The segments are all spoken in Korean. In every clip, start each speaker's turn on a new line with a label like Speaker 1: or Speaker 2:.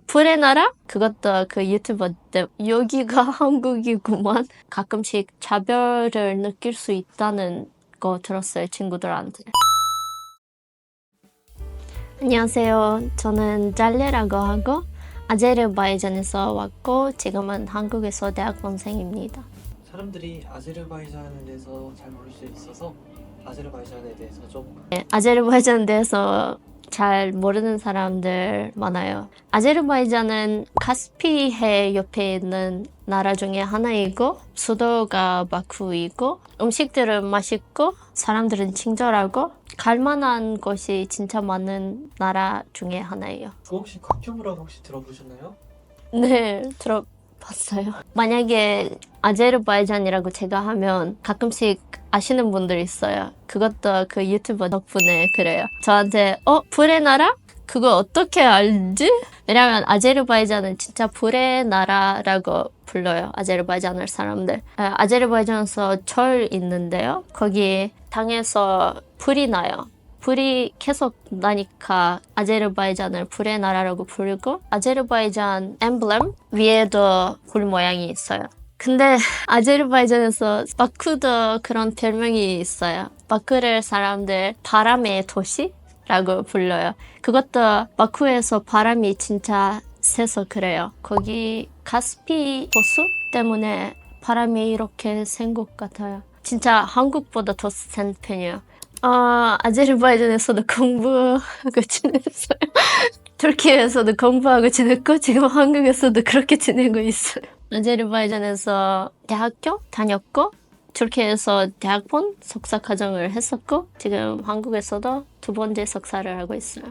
Speaker 1: 불의 나라? 그것도 그 유튜버 때 여기가 한국이구만. 가끔씩 차별을 느낄 수 있다는 거 들었어요, 친구들한테. 안녕하세요. 저는 잘레라고 하고 아제르바이잔에서 왔고 지금은 한국에서 대학원생입니다.
Speaker 2: 사람들이 아제르바이잔에 대해서 잘 모를 수 있어서 아제르바이잔에 대해서 좀
Speaker 1: 네, 아제르바이잔에 대해서 잘 모르는 사람들 많아요. 아제르바이잔은 카스피해 옆에 있는 나라 중에 하나이고 수도가 바쿠이고 음식들은 맛있고 사람들은 친절하고 갈만한 곳이 진짜 많은 나라 중에 하나예요.
Speaker 2: 그 혹시 곽튜브라고 혹시 들어보셨나요?
Speaker 1: 네, 들어봤어요. 만약에 아제르바이잔이라고 제가 하면 가끔씩 아시는 분들 있어요. 그것도 그 유튜버 덕분에 그래요. 저한테 불의 나라? 그거 어떻게 알지? 왜냐면 아제르바이잔은 진짜 불의 나라라고 불러요. 아제르바이잔 사람들. 아제르바이잔에서 절 있는데요. 거기 땅에서 불이 나요. 불이 계속 나니까 아제르바이잔을 불의 나라라고 부르고 아제르바이잔 엠블렘 위에도 불 모양이 있어요. 근데 아제르바이잔에서 바쿠도 그런 별명이 있어요. 바쿠를 사람들 바람의 도시라고 불러요. 그것도 바쿠에서 바람이 진짜 세서 그래요. 거기 카스피 호수 때문에 바람이 이렇게 센 것 같아요. 진짜 한국보다 더 센 편이에요. 아제르바이잔에서도 공부하고 지냈어요. 터키에서도 공부하고 지냈고 지금 한국에서도 그렇게 지내고 있어요. 아제르바이잔에서 대학교 다녔고 터키에서 대학원 석사 과정을 했었고 지금 한국에서도 두 번째 석사를 하고 있어요.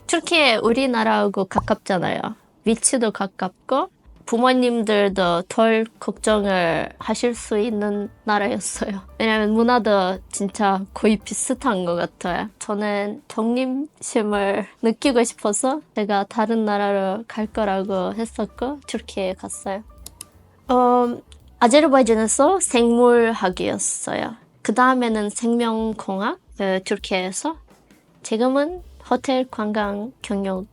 Speaker 1: 터키 우리나라하고 가깝잖아요. 위치도 가깝고 부모님들도 덜 걱정을 하실 수 있는 나라였어요. 왜냐면 문화도 진짜 거의 비슷한 것 같아요. 저는 독립심을 느끼고 싶어서 제가 다른 나라로 갈 거라고 했었고 터키에 갔어요. 아제르바이잔에서 생물학이었어요. 그 다음에는 생명공학, 터키에서. 지금은 호텔 관광 경영.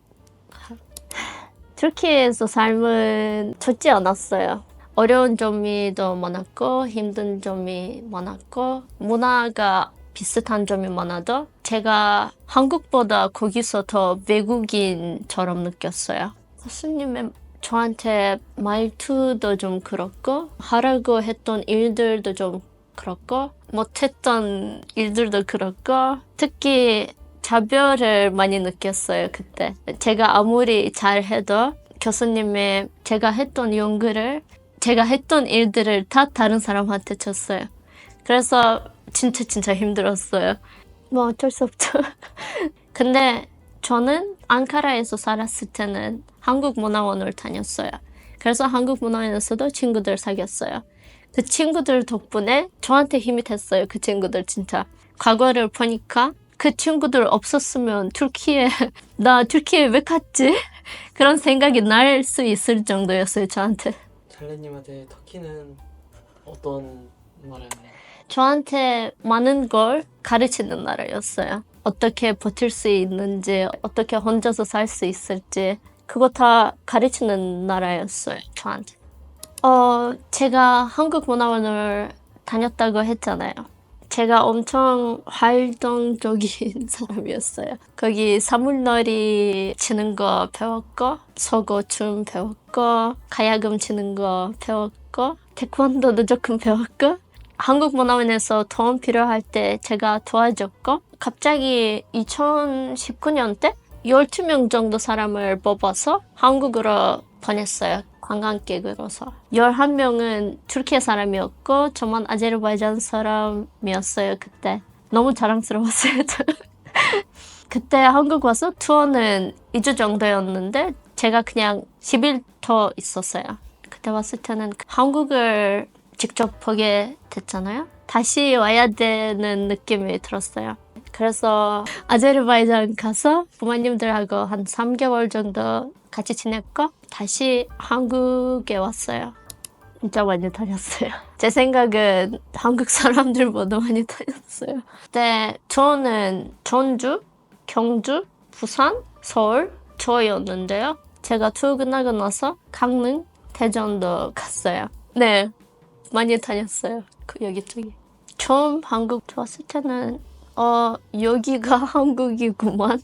Speaker 1: 터키에서 삶은 좋지 않았어요. 어려운 점이 더 많았고 힘든 점이 많았고 문화가 비슷한 점이 많아도 제가 한국보다 거기서 더 외국인처럼 느꼈어요. 교수님의 저한테 말투도 좀 그렇고 하라고 했던 일들도 좀 그렇고 못했던 일들도 그렇고 특히 차별을 많이 느꼈어요, 그때. 제가 아무리 잘해도 교수님이 제가 했던 연구를, 제가 했던 일들을 다 다른 사람한테 줬어요. 그래서 진짜 힘들었어요. 뭐 어쩔 수 없죠. 근데 저는 앙카라에서 살았을 때는 한국문화원을 다녔어요. 그래서 한국문화원에서도 친구들 사귀었어요. 그 친구들 덕분에 저한테 힘이 됐어요, 그 친구들 진짜. 과거를 보니까 그 친구들 없었으면 나 터키에 왜 갔지? 그런 생각이 날 수 있을 정도였어요, 저한테.
Speaker 2: 잘레님한테 터키는 어떤 나라였나요?
Speaker 1: 저한테 많은 걸 가르치는 나라였어요. 어떻게 버틸 수 있는지, 어떻게 혼자서 살 수 있을지, 그거 다 가르치는 나라였어요, 저한테. 제가 한국문화원을 다녔다고 했잖아요. 제가 엄청 활동적인 사람이었어요. 거기 사물놀이 치는 거 배웠고, 서거춤 배웠고, 가야금 치는 거 배웠고, 태권도도 조금 배웠고, 한국문화원에서 도움 필요할 때 제가 도와줬고, 갑자기 2019년 때 12명 정도 사람을 뽑아서 한국으로 보냈어요. 관광객으로서. 11명은 터키 사람이었고 저만 아제르바이잔 사람이었어요, 그때. 너무 자랑스러웠어요, 그때 한국 와서 투어는 2주 정도였는데 제가 그냥 10일 더 있었어요. 그때 왔을 때는 한국을 직접 보게 됐잖아요. 다시 와야 되는 느낌이 들었어요. 그래서 아제르바이잔 가서 부모님들하고 한 3개월 정도 같이 지냈고 다시 한국에 왔어요. 진짜 많이 다녔어요. 제 생각은 한국 사람들보다 많이 다녔어요. 그때 저는 전주, 경주, 부산, 서울 저였는데요. 제가 투어 끝나고 나서 강릉, 대전도 갔어요. 네, 많이 다녔어요. 그 여기저기. 처음 한국 왔을 때는 여기가 한국이구만.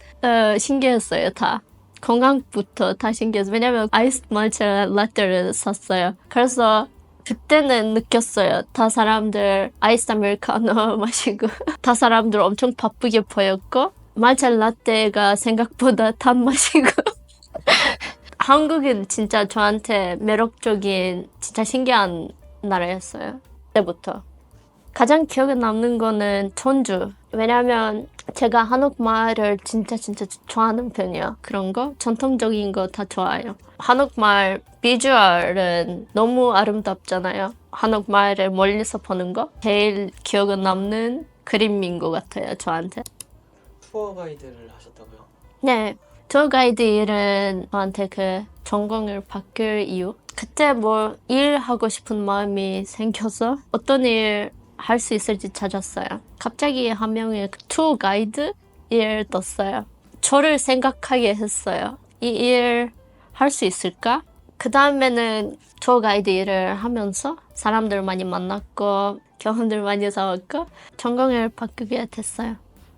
Speaker 1: 신기했어요, 다. 건강부터 다 신기했어요. 왜냐면 아이스 마차 라떼를 샀어요. 그래서 그때는 느꼈어요. 다 사람들 아이스 아메리카노 마시고 다 사람들 엄청 바쁘게 보였고 마차 라떼가 생각보다 단맛이고 한국은 진짜 저한테 매력적인 진짜 신기한 나라였어요. 그때부터. 가장 기억에 남는 거는 전주. 왜냐면 제가 한국말을 진짜 좋아하는 편이에요. 그런 거 전통적인 거 다 좋아해요. 한국말 비주얼은 너무 아름답잖아요. 한국말을 멀리서 보는 거 제일 기억에 남는 그림인 것 같아요. 저한테.
Speaker 2: 투어 가이드를 하셨다고요?
Speaker 1: 네. 투어 가이드 일은 저한테 그 전공을 바꿀 이유. 그때 뭐 일하고 싶은 마음이 생겨서 어떤 일 할 수 있을지 찾았어요. 갑자기 한 명의 투어 가이드 일 떴어요. 저를 생각하게 했어요. 이 일 할 수 있을까? 그 다음에는 투어 가이드 일을 하면서 사람들 많이 만났고 경험들 많이 쌓았고 전공을 바꾸게 됐어요.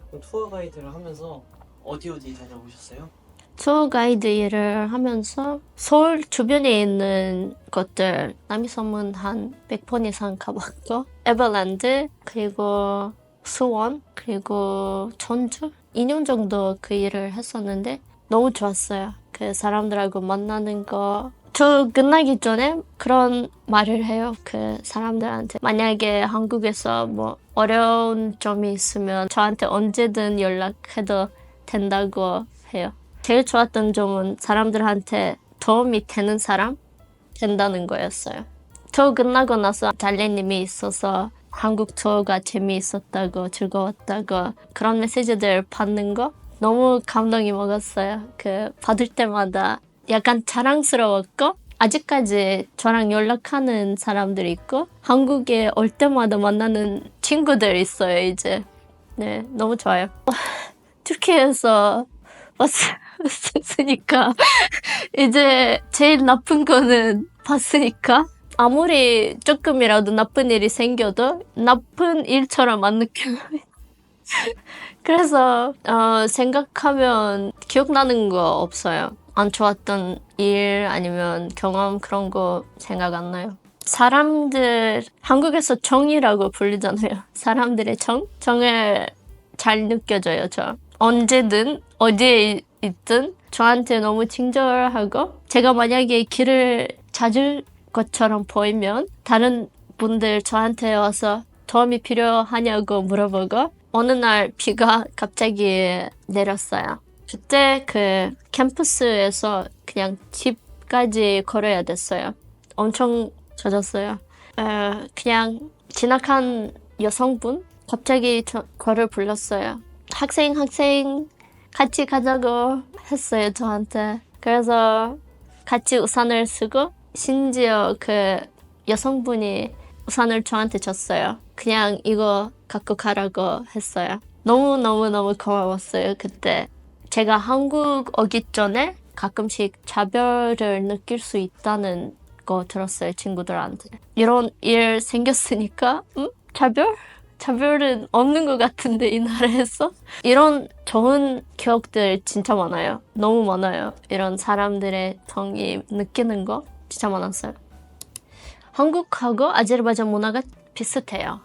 Speaker 2: 그럼 투어 가이드를 하면서 어디 다녀오셨어요?
Speaker 1: 투어 가이드 일을 하면서 서울 주변에 있는 곳들 남이섬은 한 100번 이상 가봤고 에버랜드 그리고 수원 그리고 전주 2년 정도 그 일을 했었는데 너무 좋았어요. 그 사람들하고 만나는 거. 저 끝나기 전에 그런 말을 해요. 그 사람들한테 만약에 한국에서 뭐 어려운 점이 있으면 저한테 언제든 연락해도 된다고 해요. 제일 좋았던 점은 사람들한테 도움이 되는 사람 된다는 거였어요. 투어 끝나고 나서 달래님이 있어서 한국 투어가 재미있었다고 즐거웠다고 그런 메시지들 받는 거 너무 감동이 먹었어요. 그 받을 때마다 약간 자랑스러웠고 아직까지 저랑 연락하는 사람들 있고 한국에 올 때마다 만나는 친구들 있어요. 이제 네 너무 좋아요. 터키에서 왔으니까 이제 제일 나쁜 거는 봤으니까 아무리 조금이라도 나쁜 일이 생겨도 나쁜 일처럼 안 느껴요. 그래서 생각하면 기억나는 거 없어요. 안 좋았던 일 아니면 경험 그런 거 생각 안 나요. 사람들 한국에서 정이라고 불리잖아요. 사람들의 정을 잘 느껴져요. 저 언제든 어디에 있든 저한테 너무 친절하고 제가 만약에 길을 찾을 것처럼 보이면 다른 분들 저한테 와서 도움이 필요하냐고 물어보고 어느 날 비가 갑자기 내렸어요. 그때 그 캠퍼스에서 그냥 집까지 걸어야 됐어요. 엄청 젖었어요. 그냥 지나간 여성분 갑자기 저를 불렀어요. 학생 같이 가자고 했어요 저한테. 그래서 같이 우산을 쓰고 심지어 그 여성분이 우산을 저한테 줬어요. 그냥 이거 갖고 가라고 했어요. 너무 고마웠어요 그때. 제가 한국 오기 전에 가끔씩 차별을 느낄 수 있다는 거 들었어요 친구들한테. 이런 일 생겼으니까 차별? 차별은 없는 것 같은데 이 나라에서? 이런 좋은 기억들 진짜 많아요. 너무 많아요. 이런 사람들의 정이 느끼는 거 진짜 많았어요. 한국하고 아제르바이잔 문화가 비슷해요.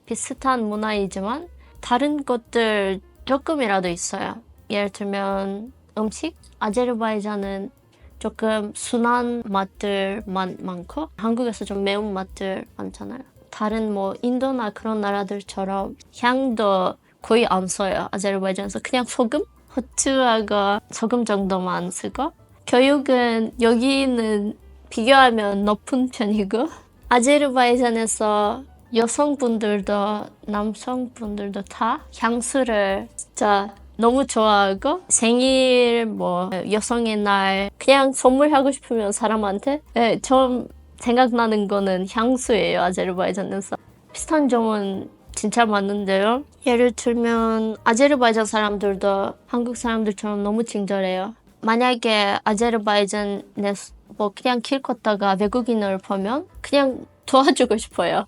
Speaker 1: 비슷한 문화이지만 다른 것들 조금이라도 있어요. 예를 들면 음식? 아제르바이잔은 조금 순한 맛들만 많고 한국에서 좀 매운 맛들 많잖아요. 다른 뭐 인도나 그런 나라들처럼 향도 거의 안 써요. 아제르바이잔에서 그냥 소금? 후추하고 소금 정도만 쓰고 교육은 여기는 비교하면 높은 편이고 아제르바이잔에서 여성분들도 남성분들도 다 향수를 진짜 너무 좋아하고 생일 뭐 여성의 날 그냥 선물하고 싶으면 사람한테 처음 생각나는 거는 향수예요. 아제르바이잔에서. 비슷한 점은 진짜 많은데요. 예를 들면 아제르바이잔 사람들도 한국 사람들처럼 너무 친절해요. 만약에 아제르바이잔에 뭐 그냥 길 걷다가 외국인을 보면 그냥 도와주고 싶어요.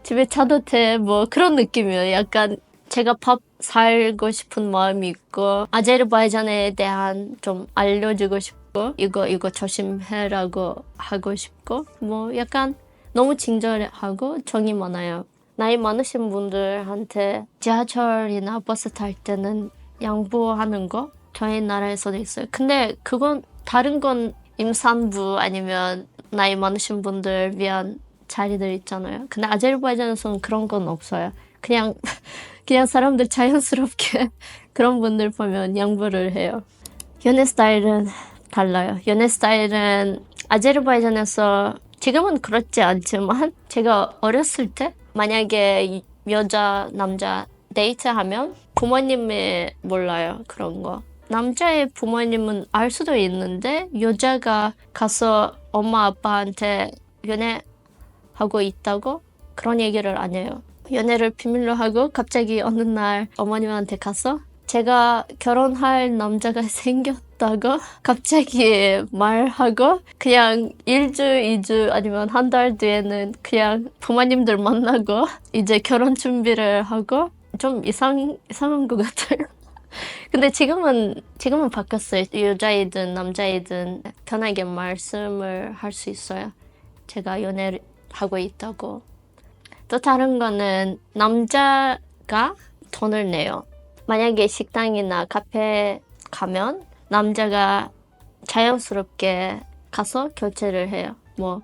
Speaker 1: 집에 차도 돼, 뭐 그런 느낌이에요. 약간 제가 밥 살고 싶은 마음이 있고 아제르바이잔에 대한 좀 알려주고 싶고 이거 조심해라고 하고 싶고 뭐 약간 너무 친절하고 정이 많아요. 나이 많으신 분들한테 지하철이나 버스 탈 때는 양보하는 거 저희 나라에서도 있어요. 근데 그건 다른 건 임산부 아니면 나이 많으신 분들 위한 자리들 있잖아요. 근데 아제르바이잔에서는 그런 건 없어요. 그냥 사람들 자연스럽게 그런 분들 보면 양보를 해요. 연애 스타일은 달라요. 연애 스타일은 아제르바이잔에서 지금은 그렇지 않지만 제가 어렸을 때 만약에 여자, 남자 데이트하면 부모님이 몰라요. 그런 거. 남자의 부모님은 알 수도 있는데 여자가 가서 엄마 아빠한테 연애하고 있다고 그런 얘기를 안 해요. 연애를 비밀로 하고 갑자기 어느 날 어머님한테 가서 제가 결혼할 남자가 생겼다고 갑자기 말하고 그냥 1주, 2주 아니면 한 달 뒤에는 그냥 부모님들 만나고 이제 결혼 준비를 하고 좀 이상한 것 같아요. 근데 지금은 바뀌었어요. 여자이든 남자이든 편하게 말씀을 할 수 있어요. 제가 연애를 하고 있다고. 또 다른 거는 남자가 돈을 내요. 만약에 식당이나 카페 가면 남자가 자연스럽게 가서 결제를 해요. 뭐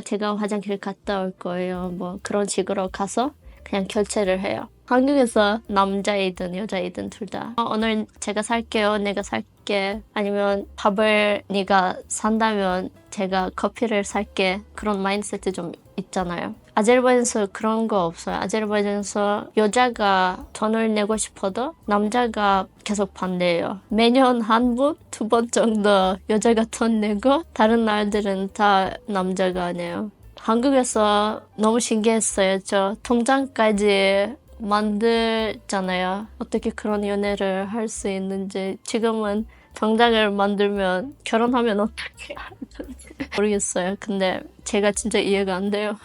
Speaker 1: 제가 화장실 갔다 올 거예요. 뭐 그런 식으로 가서 그냥 결제를 해요. 한국에서 남자이든 여자이든 둘 다 오늘 제가 살게요. 내가 살게. 아니면 밥을 네가 산다면 제가 커피를 살게. 그런 마인드셋이 좀 있잖아요. 아제르바이잔에서 그런 거 없어요. 아제르바이잔에서 여자가 돈을 내고 싶어도 남자가 계속 반대해요. 매년 한 번, 두 번 정도 여자가 돈 내고 다른 날들은 다 남자가 내요. 한국에서 너무 신기했어요. 저 통장까지 만들잖아요. 어떻게 그런 연애를 할 수 있는지. 지금은 통장을 만들면 결혼하면 어떻게 하는지 모르겠어요. 근데 제가 진짜 이해가 안 돼요.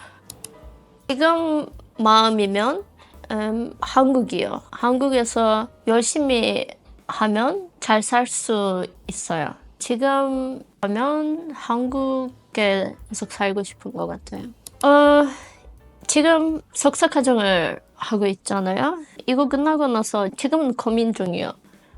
Speaker 1: 지금 마음이면 한국이요. 한국에서 열심히 하면 잘 살 수 있어요. 지금 하면 한국에 계속 살고 싶은 것 같아요. 지금 석사 과정을 하고 있잖아요. 이거 끝나고 나서 지금은 고민 중이에요.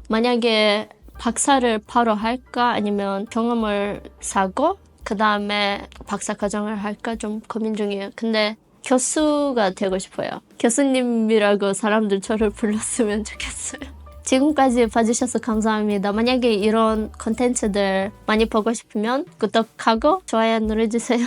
Speaker 1: 만약에 박사를 바로 할까 아니면 경험을 사고 그 다음에 박사 과정을 할까 좀 고민 중이에요. 근데 교수가 되고 싶어요. 교수님이라고 사람들 저를 불렀으면 좋겠어요. 지금까지 봐주셔서 감사합니다. 만약에 이런 콘텐츠들 많이 보고 싶으면 구독하고 좋아요 눌러주세요.